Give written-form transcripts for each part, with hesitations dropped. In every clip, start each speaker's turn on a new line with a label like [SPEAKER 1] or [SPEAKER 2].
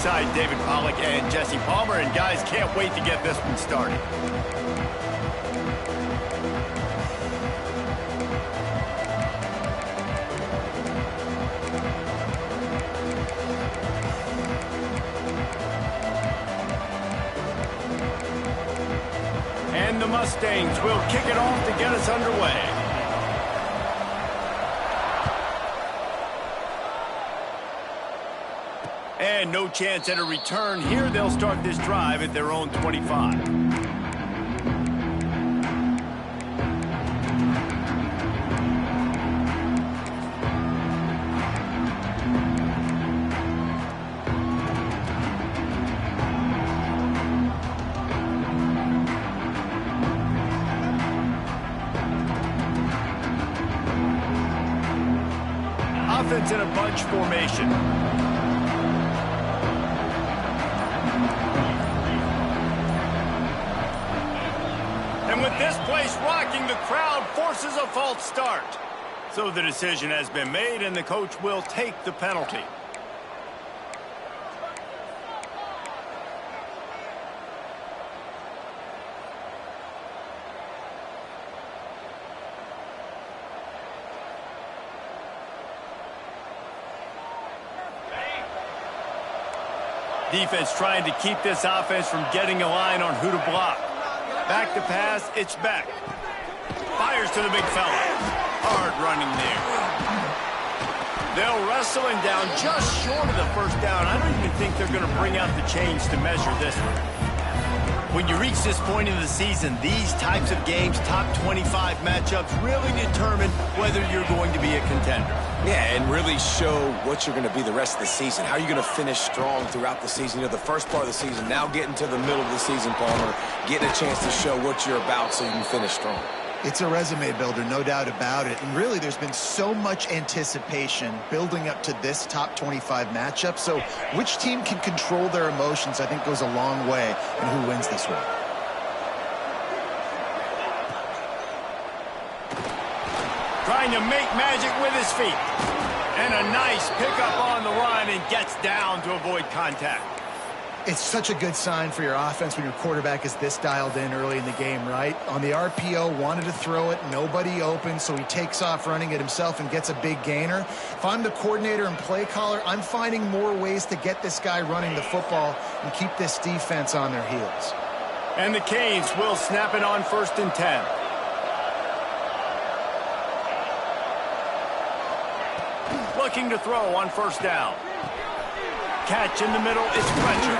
[SPEAKER 1] alongside David Pollack and Jesse Palmer, and guys, can't wait to get this one started. And the Mustangs will kick it off to get us underway. And no chance at a return here. They'll start this drive at their own 25. Offense in a bunch formation. And with this place rocking, the crowd forces a false start. So the decision has been made, and the coach will take the penalty. Defense trying to keep this offense from getting a line on who to block. Back to pass, it's back. Fires to the big fella. Hard running there. They'll wrestle him down just short of the first down. I don't even think they're going to bring out the chains to measure this one. When you reach this point in the season, these types of games, top 25 matchups, really determine whether you're going to be a contender.
[SPEAKER 2] Yeah, and really show what you're going to be the rest of the season. How are you going to finish strong throughout the season? You know, the first part of the season, now getting to the middle of the season, Palmer, getting a chance to show what you're about so you can finish strong.
[SPEAKER 3] It's a resume builder, no doubt about it. And really, there's been so much anticipation building up to this top 25 matchup. So which team can control their emotions, I think, goes a long way in who wins this one.
[SPEAKER 1] Trying to make magic with his feet. And a nice pickup on the run, and gets down to avoid contact.
[SPEAKER 3] It's such a good sign for your offense when your quarterback is this dialed in early in the game, right? On the RPO, wanted to throw it, nobody open, so he takes off running it himself and gets a big gainer. If I'm the coordinator and play caller, I'm finding more ways to get this guy running the football and keep this defense on their heels.
[SPEAKER 1] And the Canes will snap it on 1st and 10. Looking to throw on 1st down. Catch in the middle, it's Fletcher.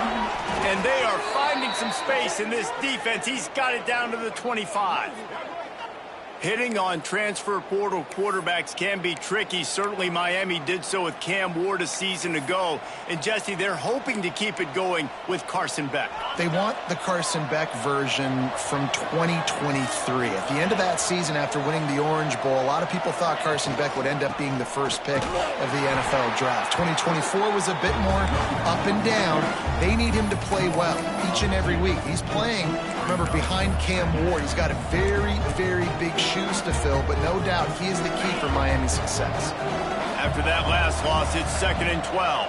[SPEAKER 1] And they are finding some space in this defense. He's got it down to the 25. Hitting on transfer portal quarterbacks can be tricky. Certainly Miami did so with Cam Ward a season ago. And Jesse, they're hoping to keep it going with Carson Beck.
[SPEAKER 3] They want the Carson Beck version from 2023. At the end of that season, after winning the Orange Bowl, a lot of people thought Carson Beck would end up being the first pick of the NFL draft. 2024 was a bit more up and down. They need him to play well each and every week. He's playing, remember, behind Cam Ward. He's got a very, very big shoes to fill, but no doubt he is the key for Miami's success.
[SPEAKER 1] After that last loss, it's 2nd and 12.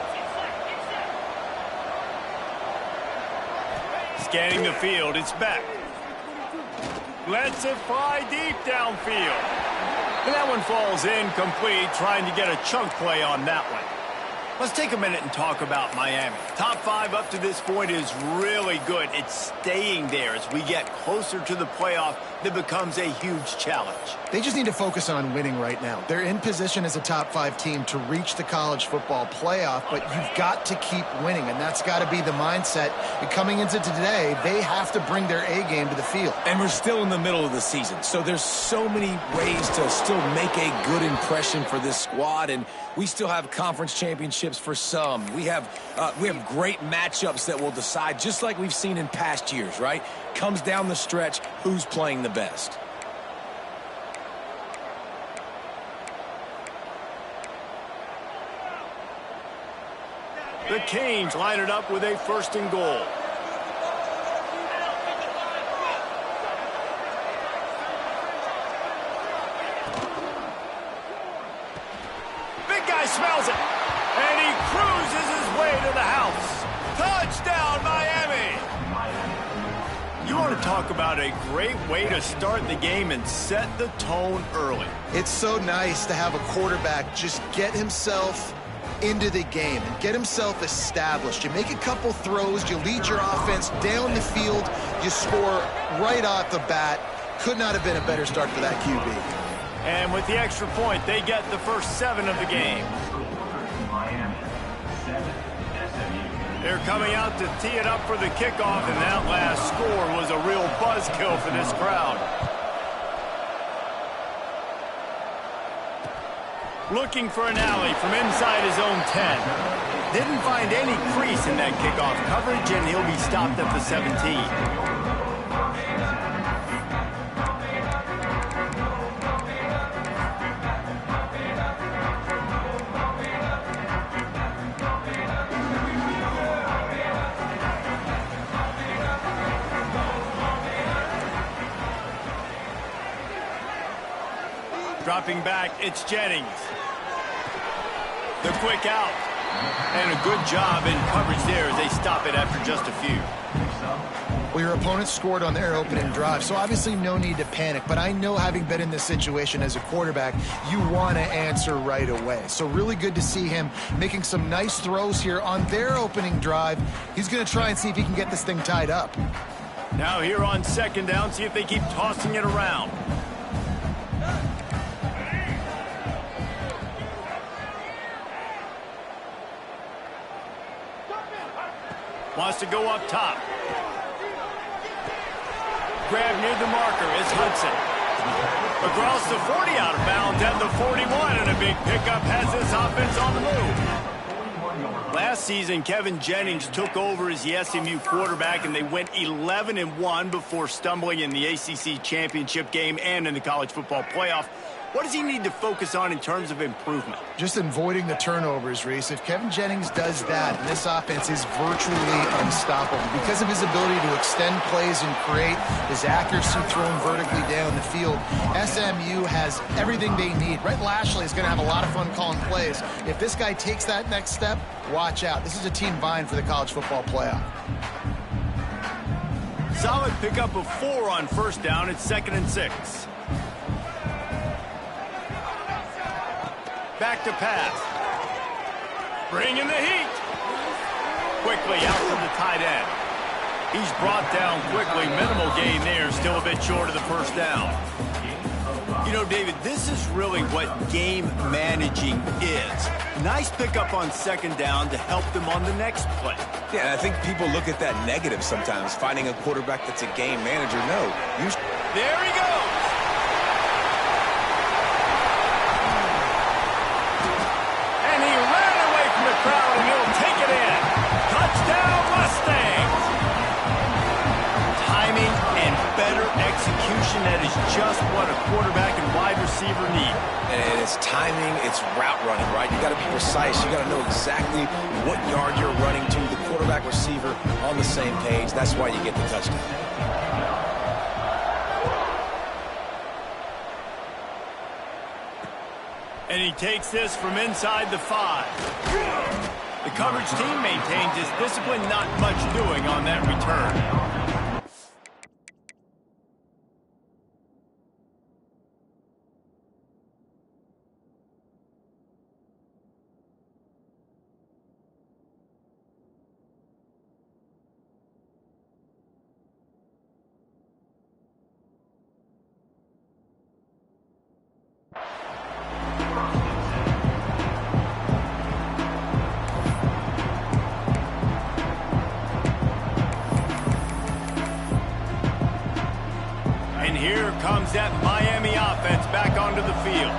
[SPEAKER 1] Scanning the field, it's Beck. Lets it fly deep downfield. And that one falls incomplete, trying to get a chunk play on that one. Let's take a minute and talk about Miami. Top 5 up to this point is really good. It's staying there. As we get closer to the playoff, that becomes a huge challenge.
[SPEAKER 3] They just need to focus on winning right now. They're in position as a top 5 team to reach the college football playoff, but you've got to keep winning, and that's got to be the mindset. And coming into today, they have to bring their A game to the field.
[SPEAKER 2] And we're still in the middle of the season, so there's so many ways to still make a good impression for this squad, and we still have conference championships for some. We have great matchups that will decide, just like we've seen in past years, right? Comes down the stretch, who's playing the best.
[SPEAKER 1] The Canes line it up with a 1st and goal. Big guy smells it, and he cruises his way to the house. talk about a great way to start the game and set the tone early.
[SPEAKER 3] It's so nice to have a quarterback just get himself into the game and get himself established. You make a couple throws, you lead your offense down the field, you score right off the bat. Could not have been a better start for that QB.
[SPEAKER 1] And with the extra point, they get the first 7 of the game. They're coming out to tee it up for the kickoff, and that last score was a real buzzkill for this crowd. Looking for an alley from inside his own 10. Didn't find any crease in that kickoff coverage, and he'll be stopped at the 17. Dropping back, it's Jennings. The quick out. And a good job in coverage there as they stop it after just a few.
[SPEAKER 3] Well, your opponent scored on their opening drive, so obviously no need to panic. But I know, having been in this situation as a quarterback, you want to answer right away. So really good to see him making some nice throws here on their opening drive. He's going to try and see if he can get this thing tied up.
[SPEAKER 1] Now here on second down, see if they keep tossing it around. Wants to go up top. Grab near the marker is Hudson. Across the 40 out of bounds at the 41, and a big pickup has this offense on the move. Last season, Kevin Jennings took over as the SMU quarterback, and they went 11-1 before stumbling in the ACC championship game and in the college football playoff. What does he need to focus on in terms of improvement?
[SPEAKER 3] Just avoiding the turnovers, Reese. If Kevin Jennings does that, this offense is virtually unstoppable because of his ability to extend plays and create, his accuracy throwing vertically down the field. SMU has everything they need. Brett Lashley is going to have a lot of fun calling plays. If this guy takes that next step, watch out. This is a team vying for the college football playoff.
[SPEAKER 1] Solid pickup of 4 on first down. It's 2nd and 6. Back to pass. Bringing the heat. Quickly out to the tight end. He's brought down quickly. Minimal gain there. Still a bit short of the first down. You know, David, this is really what game managing is. Nice pickup on second down to help them on the next play.
[SPEAKER 2] Yeah, and I think people look at that negative sometimes, finding a quarterback that's a game manager. No.
[SPEAKER 1] There he goes. Crowd, and he'll take it in. Touchdown, Mustangs! Timing and better execution, that is just what a quarterback and wide receiver need.
[SPEAKER 2] And it's timing, it's route running, right? You got to be precise. You got to know exactly what yard you're running to. The quarterback, receiver on the same page. That's why you get the touchdown.
[SPEAKER 1] And he takes this from inside the 5. The coverage team maintains his discipline, not much doing on that return. Here comes that Miami offense back onto the field.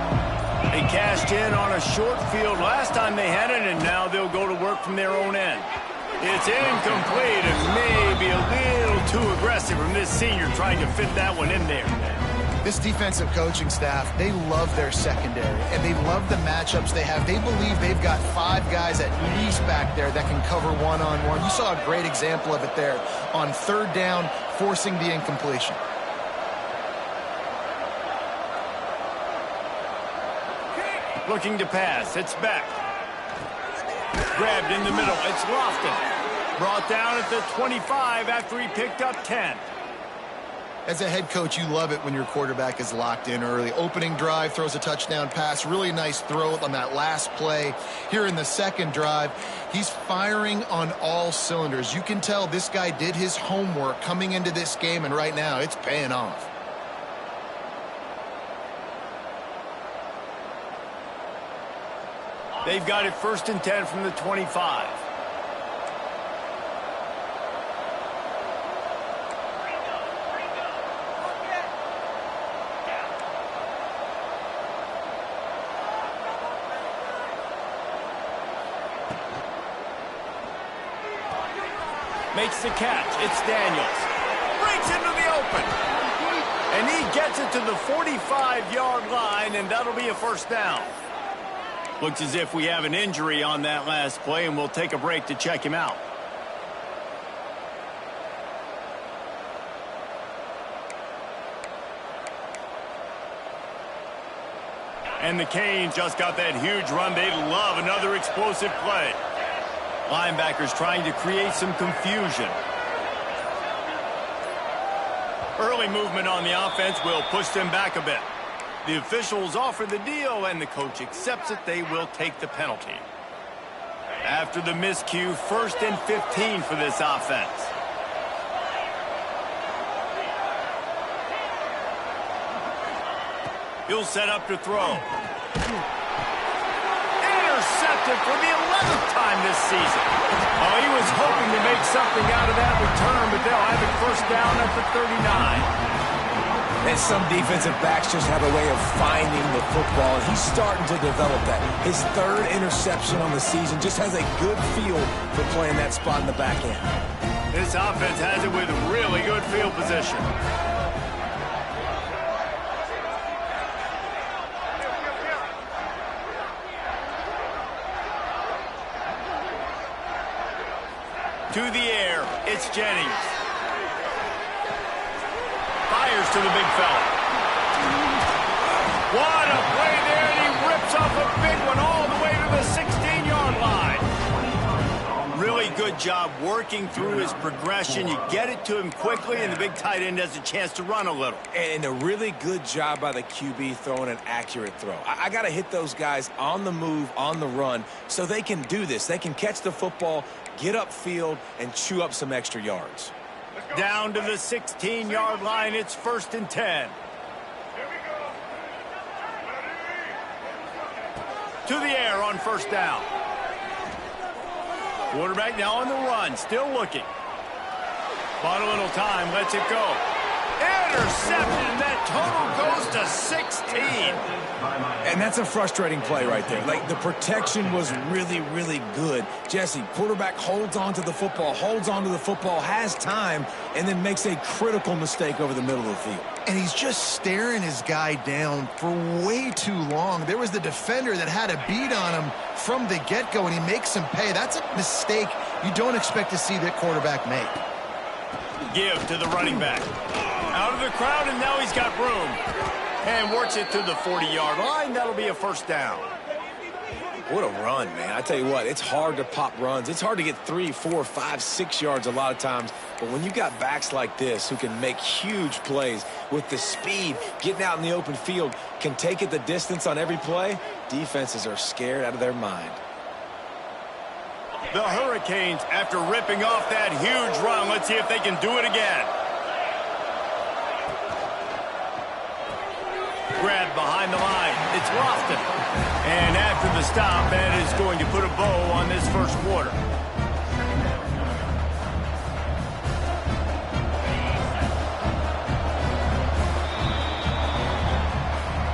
[SPEAKER 1] They cashed in on a short field last time they had it, and now they'll go to work from their own end. It's incomplete and maybe a little too aggressive from this senior trying to fit that one in there.
[SPEAKER 3] This defensive coaching staff, they love their secondary, and they love the matchups they have. They believe they've got 5 guys at least back there that can cover one-on-one. You saw a great example of it there on third down, forcing the incompletion.
[SPEAKER 1] Looking to pass. It's Beck. Grabbed in the middle. It's Lofton. Brought down at the 25 after he picked up 10.
[SPEAKER 3] As a head coach, you love it when your quarterback is locked in early. Opening drive, throws a touchdown pass, really nice throw on that last play. Here in the second drive, he's firing on all cylinders. You can tell this guy did his homework coming into this game, and right now it's paying off.
[SPEAKER 1] They've got it 1st and 10 from the 25. Makes the catch. It's Daniels. Breaks into the open. And he gets it to the 45-yard line, and that'll be a first down. Looks as if we have an injury on that last play, and we'll take a break to check him out. And the Canes just got that huge run. They love another explosive play. Linebackers trying to create some confusion. Early movement on the offense will push them back a bit. The officials offer the deal, and the coach accepts it. They will take the penalty. After the miscue, 1st and 15 for this offense. He'll set up to throw. Intercepted for the 11th time this season. Oh, he was hoping to make something out of that return, but they'll have it first down at the 39.
[SPEAKER 2] And some defensive backs just have a way of finding the football, and he's starting to develop that. His 3rd interception on the season, just has a good feel for playing that spot in the back end.
[SPEAKER 1] This offense has it with really good field position. To the air, it's Jennings. Fires to the big fella. What a play there, and he rips off a big one all the way to the 16-yard line. Really good job working through his progression. You get it to him quickly, and the big tight end has a chance to run a little.
[SPEAKER 2] And a really good job by the QB throwing an accurate throw. I got to hit those guys on the move, on the run, so they can do this. They can catch the football, get upfield, and chew up some extra yards.
[SPEAKER 1] Down to the 16-yard line, it's 1st and 10. To the air on first down. Quarterback now on the run, still looking. Bought a little time, lets it go. Intercepted, and that total goes to 16.
[SPEAKER 2] And that's a frustrating play right there. Like, the protection was really, really good. Jesse, quarterback holds on to the football, has time, and then makes a critical mistake over the middle of the field.
[SPEAKER 3] And he's just staring his guy down for way too long. There was the defender that had a beat on him from the get-go, and he makes him pay. That's a mistake you don't expect to see that quarterback make.
[SPEAKER 1] Give to the running back. Out of the crowd, and now he's got room. And works it to the 40-yard line. That'll be a first down.
[SPEAKER 2] What a run, man. I tell you what, it's hard to pop runs. It's hard to get 3, 4, 5, 6 yards a lot of times. But when you got backs like this who can make huge plays with the speed, getting out in the open field, can take it the distance on every play, defenses are scared out of their mind.
[SPEAKER 1] The Hurricanes, after ripping off that huge run, let's see if they can do it again. Grab behind the line. It's Lofton. And after the stop, that is going to put a bow on this first quarter.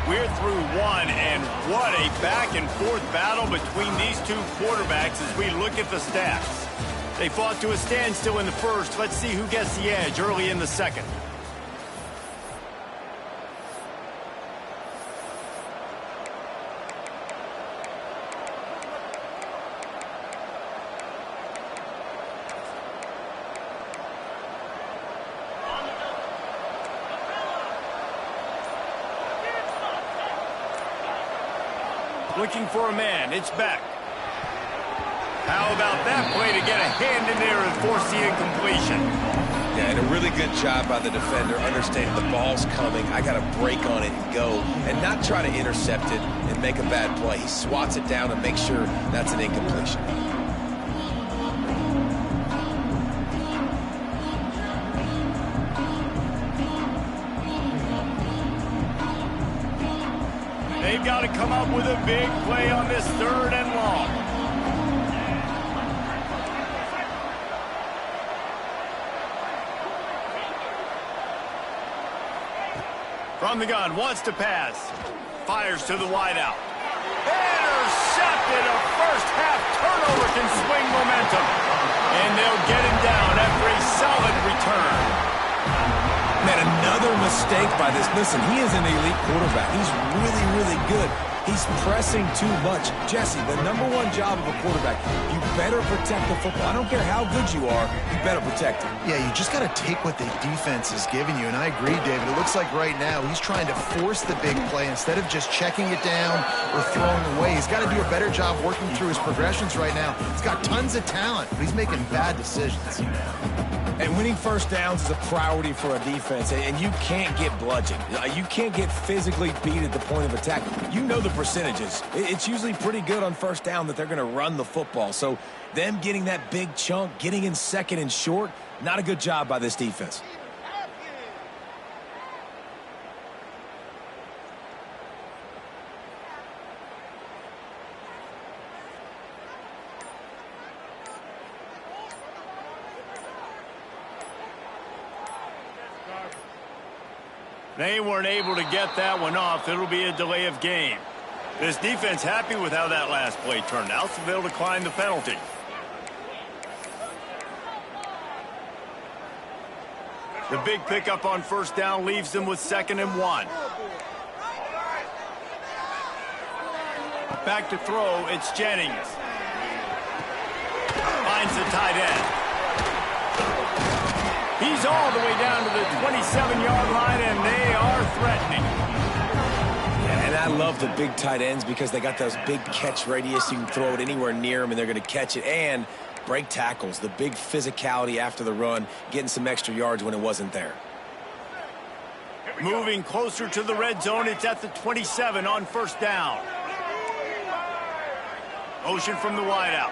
[SPEAKER 1] We're through one, and what a back-and-forth battle between these two quarterbacks as we look at the stats. They fought to a standstill in the first. Let's see who gets the edge early in the second. Looking for a man. It's Beck. How about that play to get a hand in there and force the incompletion?
[SPEAKER 2] Yeah, and a really good job by the defender, understanding the ball's coming. I got to break on it and go, and not try to intercept it and make a bad play. He swats it down and makes sure that's an incompletion.
[SPEAKER 1] They've got to come up with a big play on this 3rd and long. From the gun, wants to pass. Fires to the wideout. Intercepted! A first-half turnover can swing momentum. And they'll get him down after a solid return.
[SPEAKER 2] Man, another mistake by this. Listen, he is an elite quarterback. He's really, really good. He's pressing too much. Jesse, the #1 job of a quarterback, you better protect the football. I don't care how good you are, you better protect it.
[SPEAKER 3] Yeah, you just got to take what the defense is giving you. And I agree, David. It looks like right now he's trying to force the big play instead of just checking it down or throwing away. He's got to do a better job working through his progressions right now. He's got tons of talent, but he's making bad decisions.
[SPEAKER 2] And winning first downs is a priority for a defense, and you can't get bludgeoned. You can't get physically beat at the point of attack. You know the percentages. It's usually pretty good on first down that they're going to run the football. So them getting that big chunk, getting in 2nd and short, not a good job by this defense.
[SPEAKER 1] They weren't able to get that one off. It'll be a delay of game. This defense happy with how that last play turned out, so they'll decline the penalty. The big pickup on first down leaves them with 2nd and 1. Back to throw, it's Jennings. Finds the tight end. He's all the way down to the 27-yard line, and they are threatening.
[SPEAKER 2] And I love the big tight ends because they got those big catch radius. You can throw it anywhere near them, and they're going to catch it. And break tackles, the big physicality after the run, getting some extra yards when it wasn't there.
[SPEAKER 1] Moving closer to the red zone, it's at the 27 on first down. Motion from the wideout.